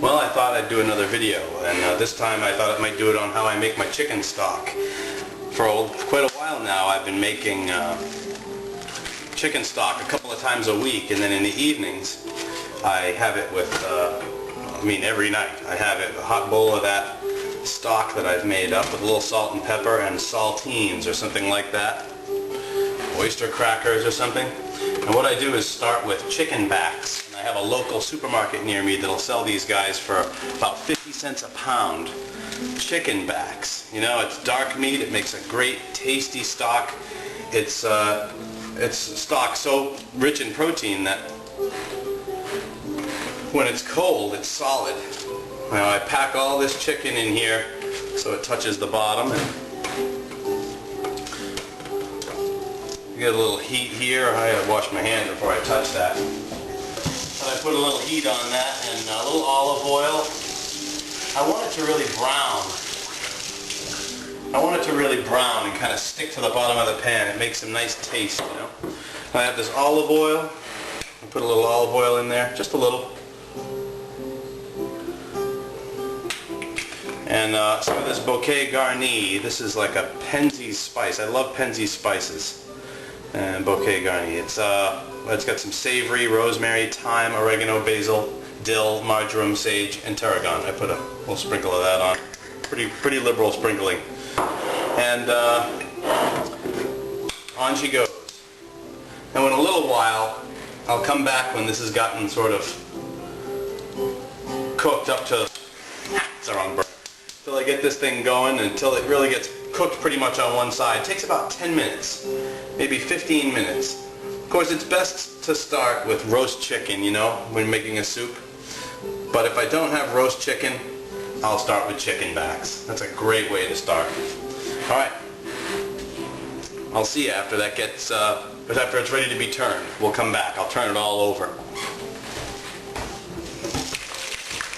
Well, I thought I'd do another video, and this time I thought I might do it on how I make my chicken stock. For quite a while now I've been making chicken stock a couple of times a week, and then in the evenings I have it with, every night I have it, a hot bowl of that stock that I've made up with a little salt and pepper and saltines or something like that, oyster crackers or something. And what I do is start with chicken backs. And I have a local supermarket near me that'll sell these guys for about 50 cents a pound. Chicken backs. You know, it's dark meat. It makes a great tasty stock. It's stock so rich in protein that when it's cold, it's solid. Now I pack all this chicken in here so it touches the bottom, and get a little heat here. I gotta wash my hand before I touch that. But I put a little heat on that and a little olive oil. I want it to really brown. I want it to really brown and kind of stick to the bottom of the pan. It makes some nice taste, you know. I have this olive oil. I put a little olive oil in there, just a little. And some of this bouquet garni. This is like a Penzeys spice. I love Penzeys spices. And bouquet garni. It's got some savory, rosemary, thyme, oregano, basil, dill, marjoram, sage, and tarragon. I put a little sprinkle of that on. Pretty liberal sprinkling. And on she goes. Now in a little while, I'll come back when this has gotten sort of cooked up to, it's the wrong burn, until I get this thing going, until it really gets cooked pretty much on one side. It takes about 10 minutes, maybe 15 minutes. Of course, it's best to start with roast chicken, you know, when making a soup. But if I don't have roast chicken, I'll start with chicken backs. That's a great way to start. Alright, I'll see you after that gets, after it's ready to be turned. We'll come back. I'll turn it all over.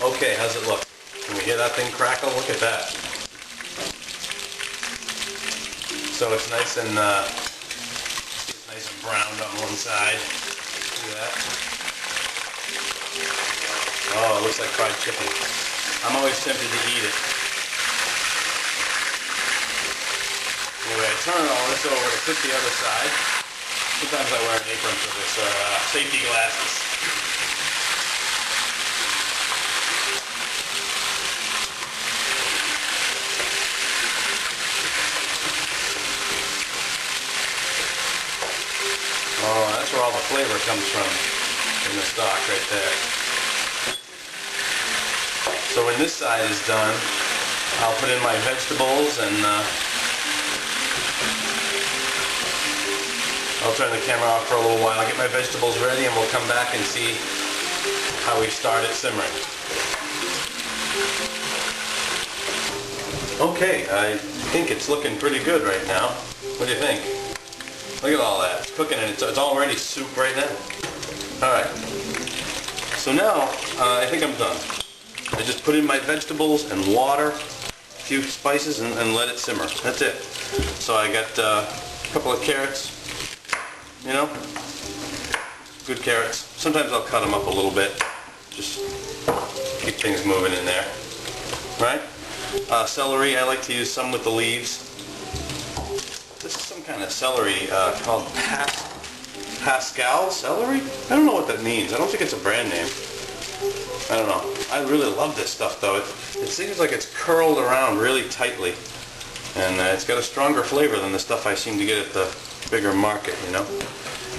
Okay, how's it look? Can we hear that thing crackle? Look at that. So it's nice and browned on one side. See that? Oh, it looks like fried chicken. I'm always tempted to eat it. Anyway, I turn all this over to cook the other side. Sometimes I wear an apron for this, or safety glasses. Oh, that's where all the flavor comes from, in the stock right there. So when this side is done, I'll put in my vegetables, and I'll turn the camera off for a little while, get my vegetables ready, and we'll come back and see how we start it simmering. Okay, I think it's looking pretty good right now. What do you think? Look at all that. It's cooking, and it's already soup right now. Alright. So now, I think I'm done. I just put in my vegetables and water, a few spices, and let it simmer. That's it. So I got a couple of carrots, you know, good carrots. Sometimes I'll cut them up a little bit, just keep things moving in there. Right? Celery, I like to use some with the leaves. This is some kind of celery called Pascal celery? I don't know what that means. I don't think it's a brand name. I don't know. I really love this stuff though. It seems like it's curled around really tightly. And it's got a stronger flavor than the stuff I seem to get at the bigger market, you know.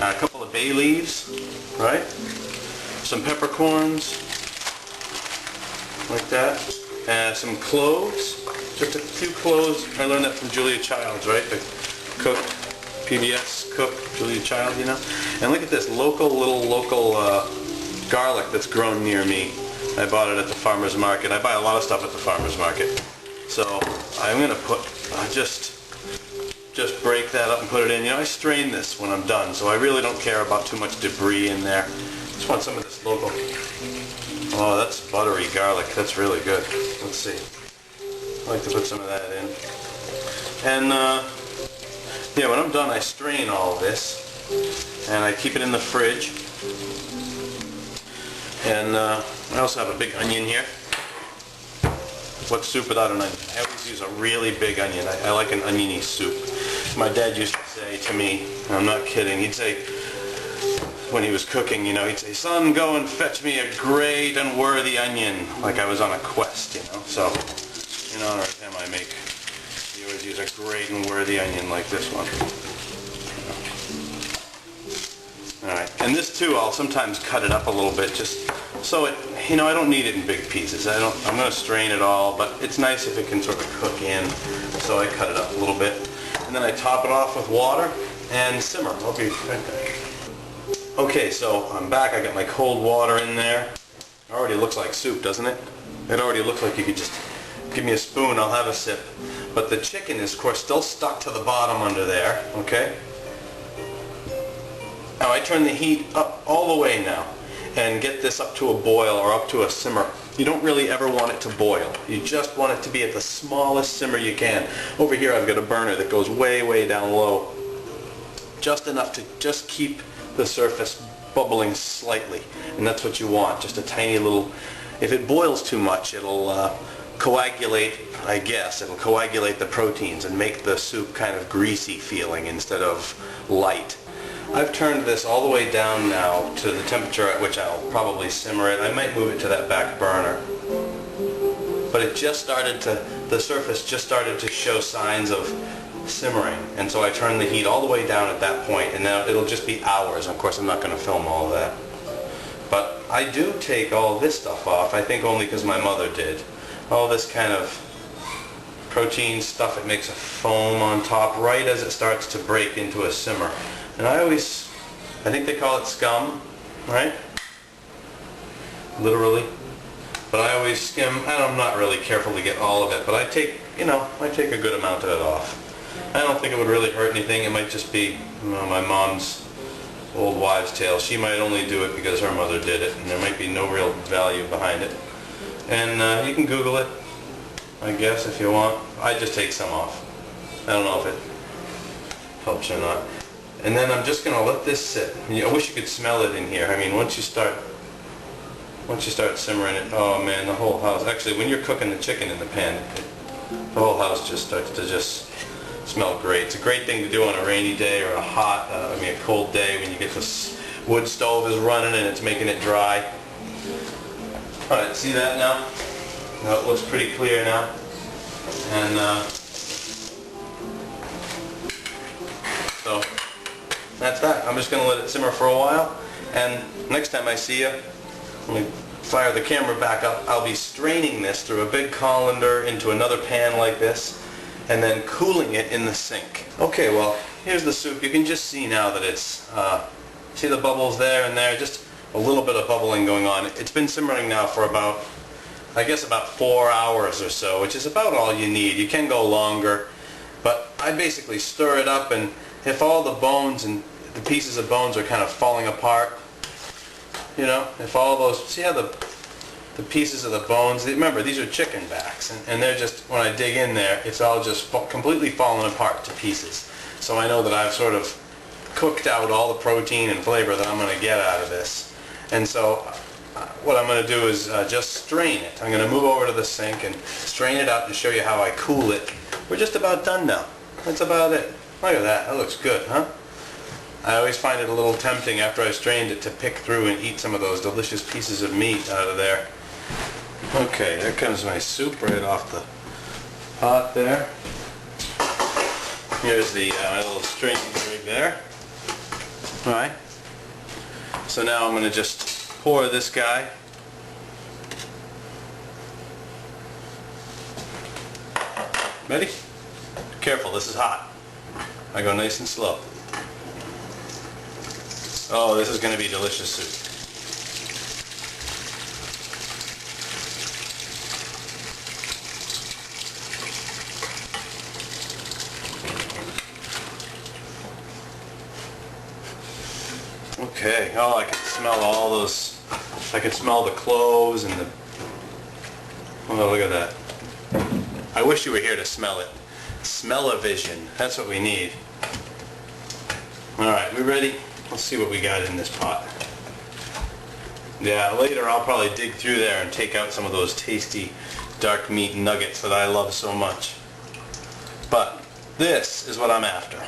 A couple of bay leaves, right? Some peppercorns, like that. Some cloves, just a few cloves. I learned that from Julia Childs, right? The cook, PBS cook, Julia Child, you know. And look at this local garlic that's grown near me. I bought it at the farmer's market. I buy a lot of stuff at the farmer's market. So I'm gonna put just break that up and put it in. You know, I strain this when I'm done, so I really don't care about too much debris in there. Just want some of this local. Oh, that's buttery garlic. That's really good. Let's see. I like to put some of that in. And yeah, when I'm done, I strain all of this and I keep it in the fridge. And I also have a big onion here. What's soup without an onion? I always use a really big onion. I like an oniony soup. My dad used to say to me, and I'm not kidding, he'd say, when he was cooking, you know, he'd say, son, go and fetch me a great and worthy onion, like I was on a quest, you know. So, in honor of him, he always use a great and worthy onion like this one. Alright, and this too, I'll sometimes cut it up a little bit, just so it, you know, I don't need it in big pieces. I'm going to strain it all, but it's nice if it can sort of cook in, so I cut it up a little bit. And then I top it off with water and simmer. I'll be right back. Okay, so I'm back. I got my cold water in there. It already looks like soup, doesn't it? It already looks like you could just give me a spoon, I'll have a sip. But the chicken is, of course, still stuck to the bottom under there, okay? Now I turn the heat up all the way now and get this up to a boil or up to a simmer. You don't really ever want it to boil. You just want it to be at the smallest simmer you can. Over here I've got a burner that goes way, way down low. Just enough to just keep the surface bubbling slightly. And that's what you want, just a tiny little... If it boils too much, it'll coagulate, I guess. It'll coagulate the proteins and make the soup kind of greasy feeling instead of light. I've turned this all the way down now to the temperature at which I'll probably simmer it. I might move it to that back burner. But it just started to, the surface just started to show signs of simmering. And so I turned the heat all the way down at that point, and now it'll just be hours. Of course, I'm not going to film all of that. But I do take all this stuff off, I think only because my mother did. All this kind of protein stuff, it makes a foam on top right as it starts to break into a simmer. And I think they call it scum, right? Literally. But I always skim, and I'm not really careful to get all of it, but I take a good amount of it off. I don't think it would really hurt anything. It might just be, you know, my mom's old wives' tale. She might only do it because her mother did it, and there might be no real value behind it. And you can Google it, I guess, if you want. I just take some off. I don't know if it helps or not. And then I'm just going to let this sit. I wish you could smell it in here. I mean, once you start simmering it, oh man, the whole house. Actually, when you're cooking the chicken in the pan, the whole house just starts to just smell great. It's a great thing to do on a rainy day or a cold day when you get this wood stove is running and it's making it dry. All right, see that now? Now it looks pretty clear now. And so that's that. I'm just going to let it simmer for a while, and next time I see you, when we fire the camera back up, I'll be straining this through a big colander into another pan like this, and then cooling it in the sink. Okay, well, here's the soup. You can just see now that it's, see the bubbles there and there, just a little bit of bubbling going on. It's been simmering now for about, I guess about 4 hours or so, which is about all you need. You can go longer, but I basically stir it up, and if all the bones and the pieces of bones are kind of falling apart, you know, if all those, see how the pieces of the bones, remember these are chicken backs, and they're just, when I dig in there, it's all just completely fallen apart to pieces. So I know that I've sort of cooked out all the protein and flavor that I'm going to get out of this. And so what I'm going to do is just strain it. I'm going to move over to the sink and strain it out to show you how I cool it. We're just about done now. That's about it. Look at that. That looks good, huh? I always find it a little tempting after I've strained it to pick through and eat some of those delicious pieces of meat out of there. Okay, there comes my soup right off the pot there. Here's the my little straining rig there. Alright. So now I'm going to just pour this guy. Ready? Careful, this is hot. I go nice and slow. Oh, this is going to be delicious soup. Okay, oh, I can smell all those, I can smell the cloves and the, oh, look at that. I wish you were here to smell it. Smell-o-vision, that's what we need. Alright, we ready? Let's see what we got in this pot. Yeah, later I'll probably dig through there and take out some of those tasty dark meat nuggets that I love so much. But this is what I'm after.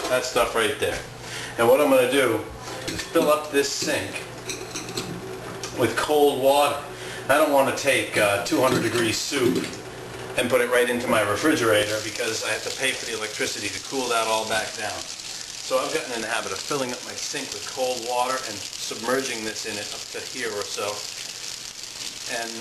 That stuff right there. And what I'm going to do is fill up this sink with cold water. I don't want to take 200 degree soup and put it right into my refrigerator because I have to pay for the electricity to cool that all back down. So I've gotten in the habit of filling up my sink with cold water and submerging this in it up to here or so. And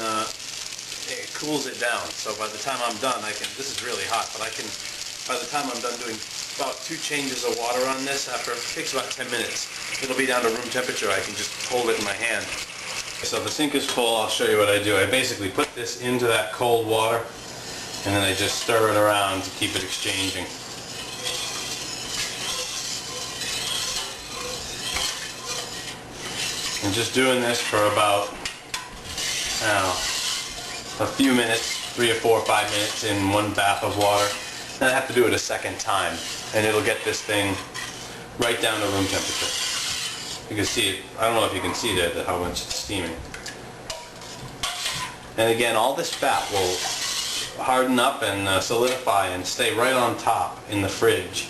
it cools it down. So by the time I'm done, this is really hot, but by the time I'm done doing about 2 changes of water on this, it takes about 10 minutes. It'll be down to room temperature. I can just hold it in my hand. So the sink is full. I'll show you what I do. I basically put this into that cold water, and then I just stir it around to keep it exchanging. And just doing this for about, I don't know, a few minutes, 3 or 4 or 5 minutes in one bath of water. Then I have to do it a second time, and it'll get this thing right down to room temperature. You can see it, I don't know if you can see there how much it's steaming. And again, all this fat will harden up and solidify and stay right on top in the fridge.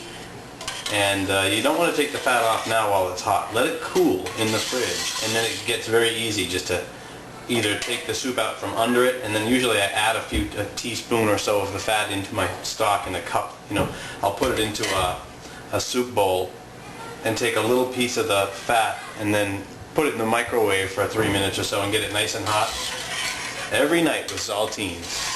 And you don't want to take the fat off now while it's hot. Let it cool in the fridge, and then it gets very easy just to either take the soup out from under it, and then usually I add a teaspoon or so of the fat into my stock in a cup. You know, I'll put it into a soup bowl and take a little piece of the fat and then put it in the microwave for 3 minutes or so and get it nice and hot. Every night with saltines.